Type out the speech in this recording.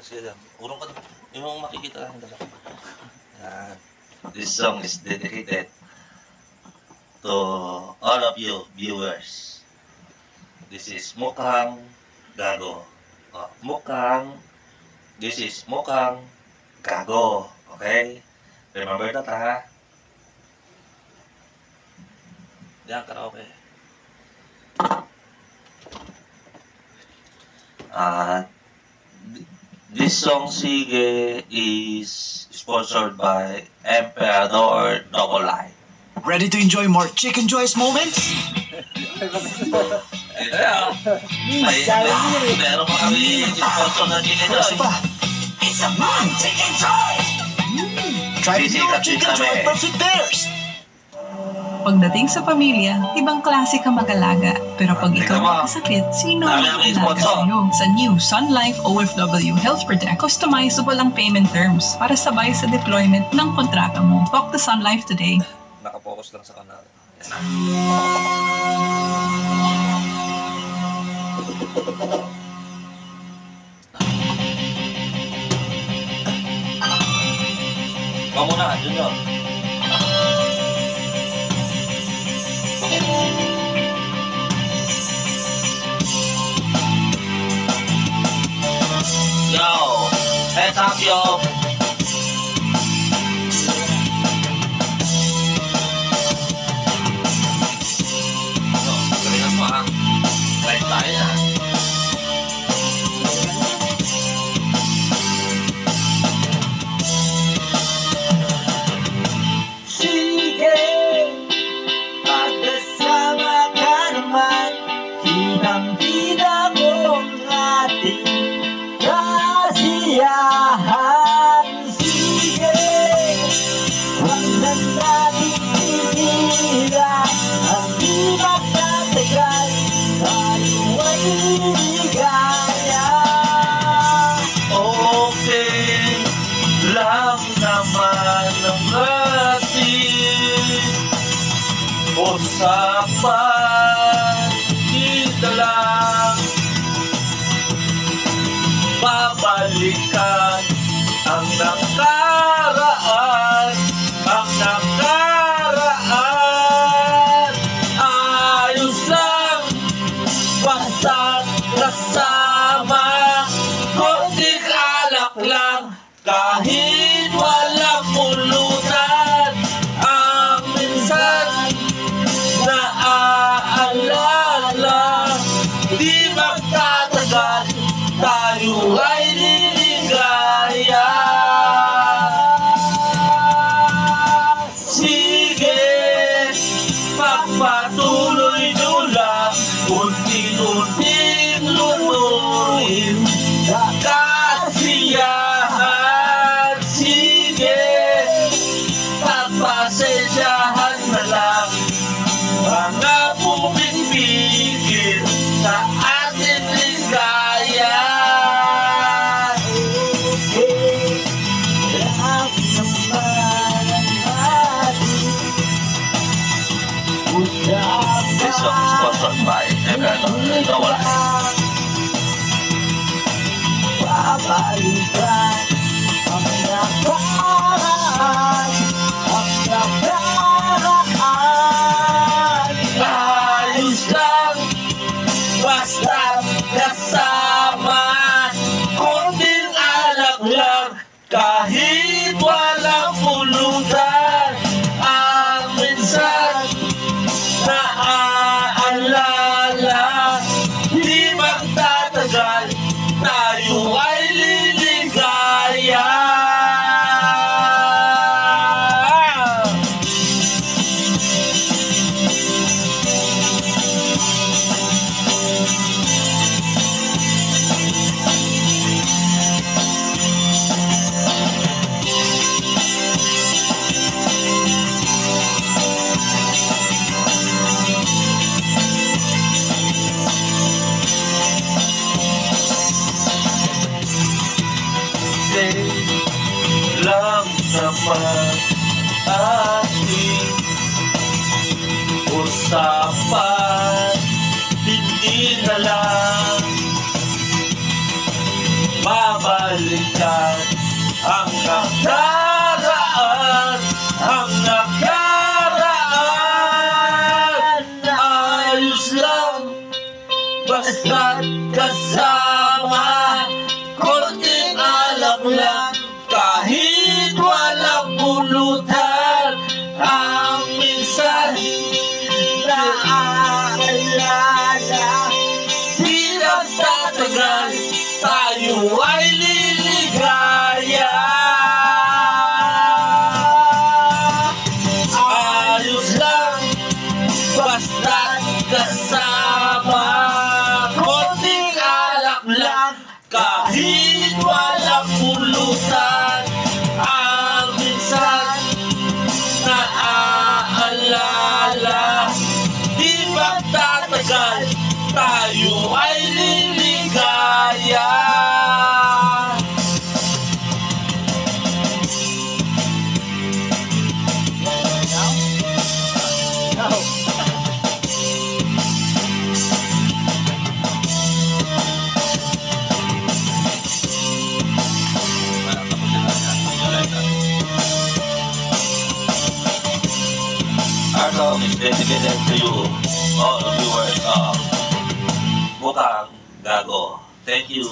Sige lang. Urong ka na. Yung makikita lang dala. This song is dedicated to all of you viewers. This is Mukhang Gago. This is Mukhang Gago. Okay? Remember that, ha? Yan, karaoke. This song, Sige, is sponsored by Emperador Double I. Ready to enjoy more Chicken Joyce moments? Meron pa kami sponsor na Chicken Joyce. It's a man, Chicken Joyce! Try new Chicken Joyce Perfect Pairs! Pagdating sa pamilya, ibang klase ka mag-alaga. Pero pag ikaw magkasakit, sino ang mag-alaga sa'yo? Sa new Sun Life OFW Health Protect, customizable ang payment terms para sabay sa deployment ng kontrata mo. Talk to Sun Life today. Nakapokus lang sa kanal. Ikaw muna, Junior. Yo, heads up, yo. Galingan mo, ha? Light tayo na. Sige, pagkasama ka naman, kitang-kita mo ang ating kasiyahan. Sige, huwag na natin titiran ang di magtatagal, tayo ay ligaya. Okay lang naman ang ating usapan. Kita lang babalikan ang nakaraan, ang nakaraan. Ayos lang, basta kasama, konting alak lang, kahit walang pulutan. Ang minsan naaalala, di magtatagal, tayo ay liligaya. Sige, pagpatuloy nyo lang, unti-unting lunurin kasiyahan. Sige, pagpasensyahan na lang mga pumipigil sa ating ligaya. This song is sponsored by Emperador Double I. Babalikan ang nakaraan, ang nakaraan. Ayos lang, basta kasama, konting alak lang, kahit walang pulutan. Ang minsan naaalala, di magtatagal, tayo ay liligaya. Lang naman ating usapan, hindi na lang babalikan balikan ang nakaraan, ang nakaraan. Ayos lang, basta't kasama, konting alak lang, kahit walang pulutan. Ang minsan Naaalala, di nagtatagal, tayo ay liligaya. Ayos lang, basta't kasama, konting alak lang, kahit walang pulutan. Ang minsan naaalala, di magtatagal, tayo ay liligaya. Our song is dedicated to you, all viewers of Mukhang Gago. Thank you.